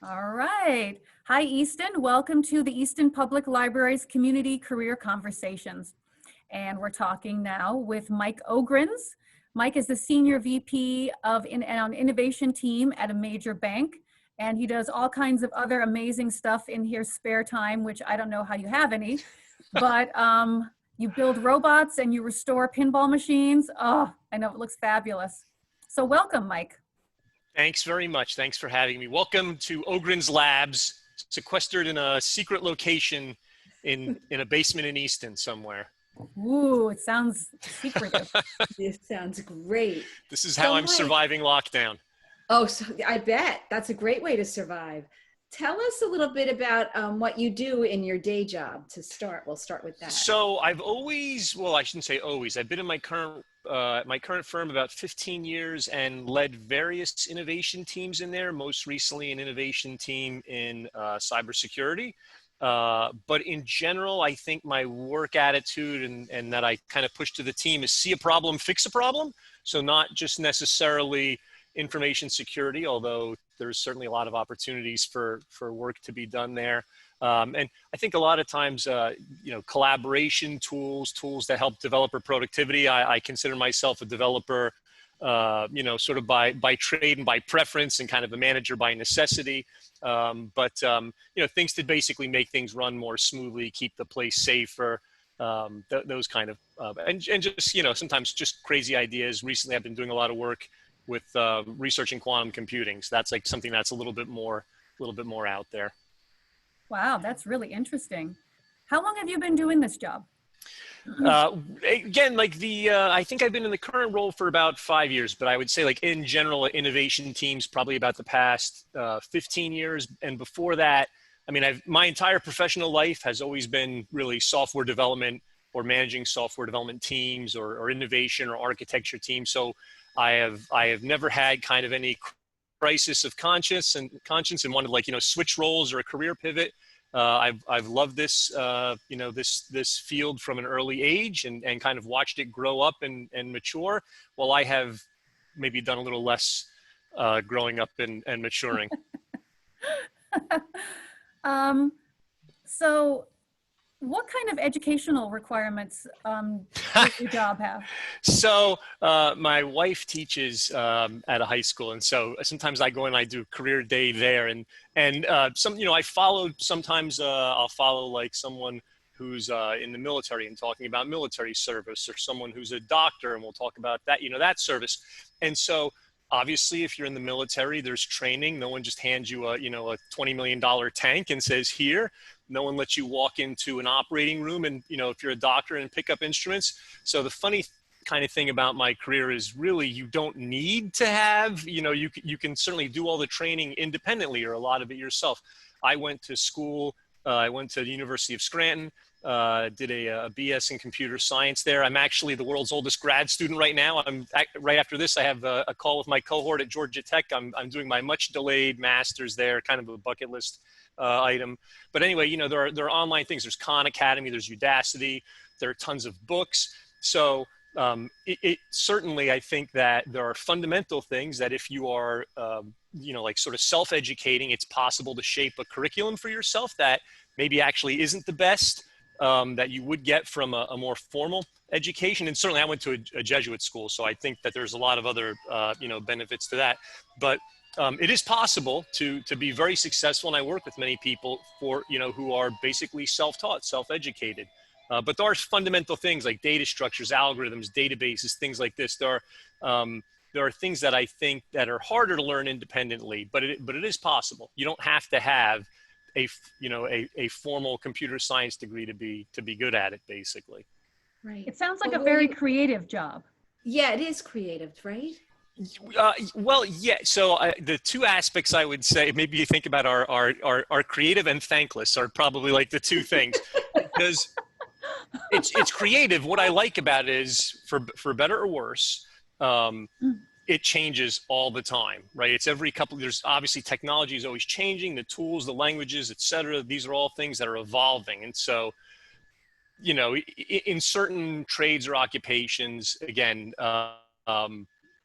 All right. Hi, Easton. Welcome to the Easton Public Library's Community Career Conversations. And we're talking now with Mike Ogrinz. Mike is the Senior VP of an innovation team at a major bank. And he does all kinds of other amazing stuff in his spare time, which I don't know how you have any. But you build robots and you restore pinball machines. Oh, I know, it looks fabulous. So welcome, Mike. Thanks very much. Thanks for having me. Welcome to Ogrinz Labs, sequestered in a secret location in a basement in Easton somewhere. Ooh, it sounds secretive. This sounds great. This is how I'm surviving lockdown. Oh, so I bet that's a great way to survive. Tell us a little bit about what you do in your day job to start. We'll start with that. So I've always, well, I shouldn't say always. I've been in my current firm about 15 years and led various innovation teams in there. Most recently, an innovation team in cybersecurity. But in general, I think my work attitude and that I kind of push to the team is see a problem, fix a problem. So not just necessarily information security, although there's certainly a lot of opportunities for work to be done there. And I think a lot of times, collaboration tools that help developer productivity. I consider myself a developer, sort of by trade and by preference, and kind of a manager by necessity. Things to basically make things run more smoothly, keep the place safer, those kind of, and just, sometimes just crazy ideas. Recently, I've been doing a lot of work with researching quantum computing. So that's like something that's a little bit more out there. Wow, that's really interesting. How long have you been doing this job? Again, I think I've been in the current role for about 5 years, but I would say like in general, innovation teams, probably about the past 15 years. And before that, I mean, my entire professional life has always been really software development or managing software development teams or innovation or architecture teams. So I have never had kind of any crisis of conscience and wanted to switch roles or a career pivot. I've loved this, this field from an early age and kind of watched it grow up and mature, while I have maybe done a little less growing up and maturing. So what kind of educational requirements does your job have? So my wife teaches at a high school, and so sometimes I go and I do career day there, and I followed sometimes I'll follow like someone who's in the military and talking about military service, or someone who's a doctor and we'll talk about that, that service. And so obviously, if you're in the military, there's training. No one just hands you a $20 million tank and says, here. No one lets you walk into an operating room and, if you're a doctor, and pick up instruments. So the funny kind of thing about my career is really you don't need to have, you can certainly do all the training independently or a lot of it yourself. I went to school. I went to the University of Scranton, did a BS in computer science there. I'm actually the world's oldest grad student right now. Right after this, I have a call with my cohort at Georgia Tech. I'm doing my much delayed master's there, kind of a bucket list item. But anyway, there are online things. There's Khan Academy, there's Udacity, there are tons of books. So it certainly, I think that there are fundamental things that if you are, sort of self-educating, it's possible to shape a curriculum for yourself that maybe actually isn't the best that you would get from a more formal education. And certainly I went to a Jesuit school, so I think that there's a lot of other, benefits to that. But it is possible to be very successful, and I work with many people who are basically self-taught, self-educated. But there are fundamental things like data structures, algorithms, databases, things like this. There are things that I think that are harder to learn independently, but it is possible. You don't have to have a formal computer science degree to be good at it, basically. Right. It sounds like a very creative job. Yeah, it is creative, right? Well, yeah. So the two aspects I would say, maybe you think about are creative and thankless are probably like the two things, because it's creative. What I like about it is, for better or worse, it changes all the time, right? It's every couple. There's obviously technology is always changing. The tools, the languages, etc. These are all things that are evolving, and so in certain trades or occupations, again.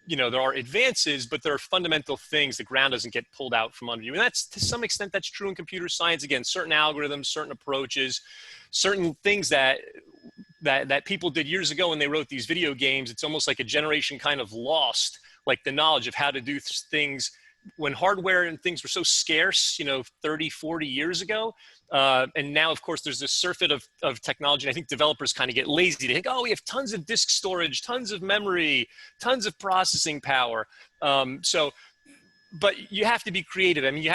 there are advances, but there are fundamental things. The ground doesn't get pulled out from under you. And that's, to some extent, that's true in computer science. Again, certain algorithms, certain approaches, certain things that people did years ago when they wrote these video games. It's almost like a generation kind of lost, like the knowledge of how to do things when hardware and things were so scarce, 30, 40 years ago. And now, of course, there's this surfeit of technology. And I think developers kind of get lazy. They think, oh, we have tons of disk storage, tons of memory, tons of processing power. But you have to be creative. I mean,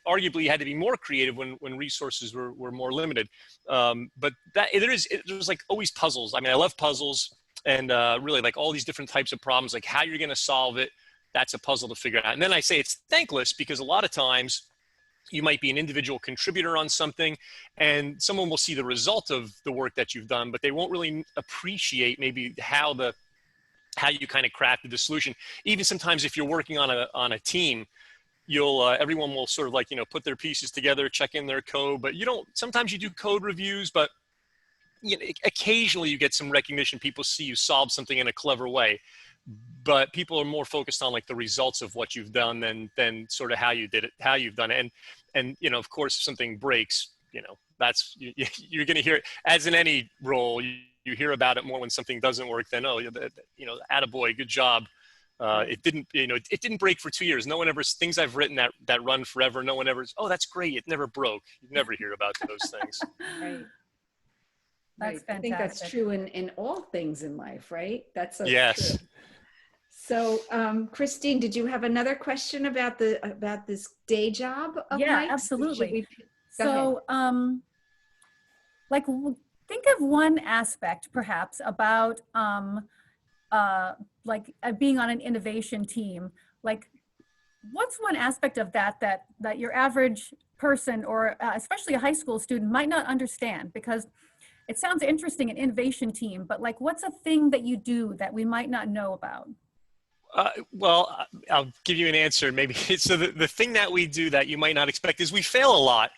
arguably you had to be more creative when resources were more limited. But there's like always puzzles. I mean, I love puzzles, and really like all these different types of problems, like how you're going to solve it. That's a puzzle to figure out. And then I say it's thankless because a lot of times you might be an individual contributor on something and someone will see the result of the work that you've done, but they won't really appreciate maybe how you kind of crafted the solution. Even sometimes if you're working on a team, everyone will sort of like, put their pieces together, check in their code, but sometimes you do code reviews, but occasionally you get some recognition. People see you solve something in a clever way. But people are more focused on like the results of what you've done than sort of how you did it, how you've done it. And of course, if something breaks, that's, you're going to hear it, as in any role, you hear about it more when something doesn't work than, oh, attaboy, good job. It didn't break for 2 years. No one ever, things I've written that run forever, no one ever, oh, that's great. It never broke. You never hear about those things. Right. That's fantastic. I think that's true in all things in life, right? That's so yes. true. So, Christine, did you have another question about this day job of Yeah, Mike's? absolutely. Go ahead. Like think of one aspect perhaps about being on an innovation team. Like, what's one aspect of that your average person or especially a high school student might not understand? Because it sounds interesting, an innovation team, but like, what's a thing that you do that we might not know about? Well, I'll give you an answer. Maybe so. The thing that we do that you might not expect is we fail a lot,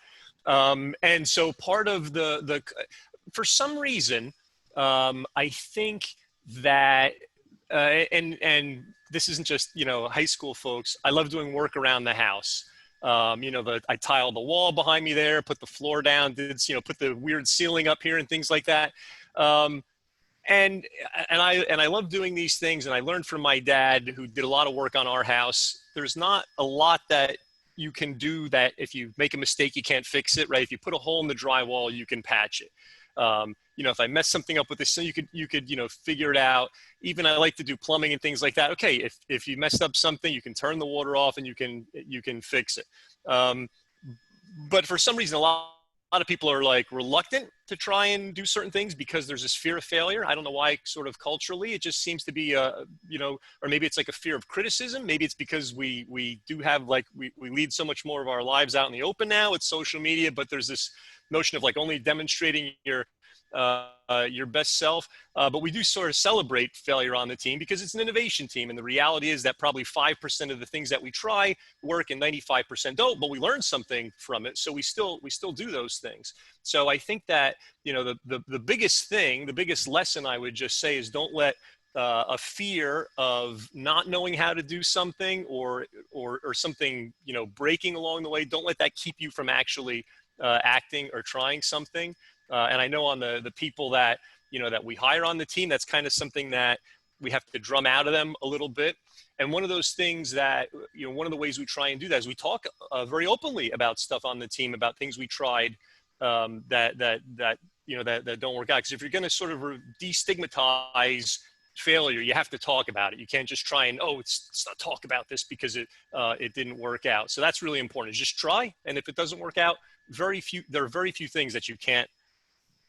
and so part of for some reason, I think that, and this isn't just high school folks. I love doing work around the house. I tiled the wall behind me there, put the floor down, put the weird ceiling up here and things like that. And I love doing these things. And I learned from my dad, who did a lot of work on our house. There's not a lot that you can do that if you make a mistake, you can't fix it, right? If you put a hole in the drywall, you can patch it. If I mess something up with this, you could figure it out. Even I like to do plumbing and things like that. Okay, if you messed up something, you can turn the water off and you can fix it. But for some reason, a lot of people are like reluctant to try and do certain things because there's this fear of failure. I don't know why, sort of culturally, it just seems to be, or maybe it's like a fear of criticism. Maybe it's because we do have we lead so much more of our lives out in the open now with social media, but there's this notion of like only demonstrating your best self. But we do sort of celebrate failure on the team because it's an innovation team. And the reality is that probably 5% of the things that we try work and 95% don't, but we learn something from it. So we still do those things. So I think that, the biggest thing, the biggest lesson I would just say is don't let a fear of not knowing how to do something or something, breaking along the way. Don't let that keep you from actually acting or trying something. And I know on the people that, that we hire on the team, that's kind of something that we have to drum out of them a little bit. And one of those things that, one of the ways we try and do that is we talk very openly about stuff on the team, about things we tried that don't work out. Because if you're going to sort of destigmatize failure, you have to talk about it. You can't just try and, let's not talk about this because it didn't work out. So that's really important, is just try. And if it doesn't work out, there are very few things that you can't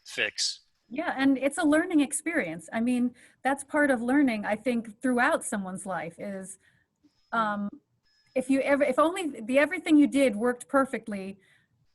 fix. Yeah, and it's a learning experience. I mean, that's part of learning, I think, throughout someone's life is if only everything you did worked perfectly,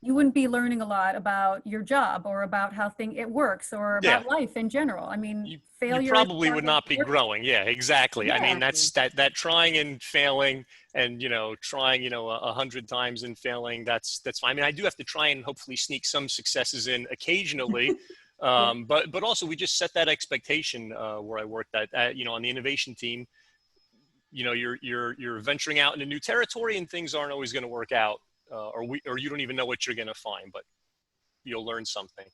you wouldn't be learning a lot about your job or about how it works or about life in general. I mean, failure. You probably would not be growing. Yeah, exactly. Yeah. I mean, that's that trying and failing and, trying, 100 times and failing, that's fine. I mean, I do have to try and hopefully sneak some successes in occasionally. But also we just set that expectation where I work that, on the innovation team. you know, you're venturing out into new territory and things aren't always going to work out, or you don't even know what you're going to find, but you'll learn something.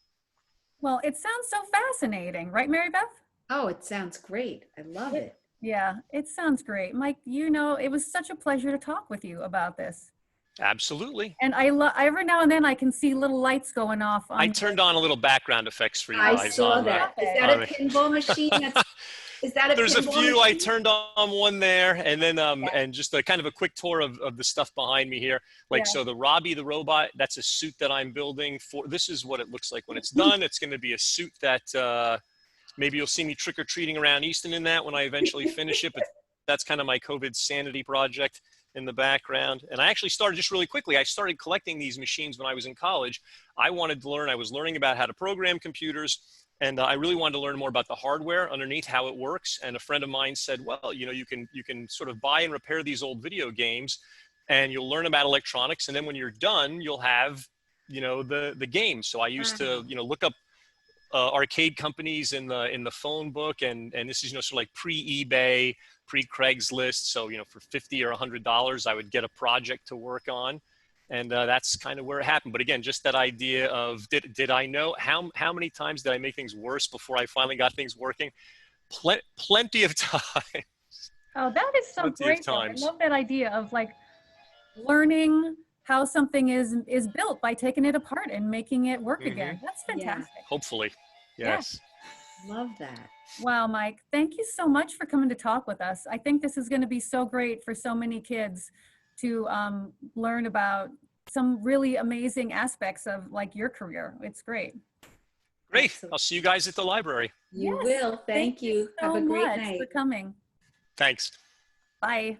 Well, it sounds so fascinating, right, Mary Beth? Oh, it sounds great. I love it. Yeah, it sounds great. Mike, you know, it was such a pleasure to talk with you about this. Absolutely. And every now and then I can see little lights going off. I turned on a little background effects for you I guys. saw on that. Is that a pinball machine? Is that a There's a pinball few. machine? I turned on one there, and then and just a kind of a quick tour of the stuff behind me here. Like, Yeah. so the Robbie the robot, that's a suit that I'm building for. This is what it looks like when it's done. It's going to be a suit that maybe you'll see me trick or treating around Easton in that when I eventually finish it. But that's kind of my COVID sanity project in the background. And I actually started, just really quickly, I started collecting these machines when I was in college. I wanted to learn. I was learning about how to program computers. And I really wanted to learn more about the hardware underneath, how it works. And a friend of mine said, well, you know, you can sort of buy and repair these old video games and you'll learn about electronics. And then when you're done, you'll have, you know, the game. So I used to, you know, look up arcade companies in the phone book. And this is, you know, sort of like pre-eBay, pre-Craigslist. So, you know, for $50 or $100, I would get a project to work on. And that's kind of where it happened. But again, just that idea of, did I know how many times did I make things worse before I finally got things working? Plenty of time. Oh, that is so Plenty of great. Though. I times. love that idea of like learning how something is built by taking it apart and making it work again. That's fantastic. Hopefully. Yes. Love that. Wow, Mike, thank you so much for coming to talk with us. I think this is going to be so great for so many kids to learn about some really amazing aspects of like your career. It's great. Great. Excellent. I'll see you guys at the library. You Yes, will. Thank you. so Have a great much night. for coming. Thanks. Bye.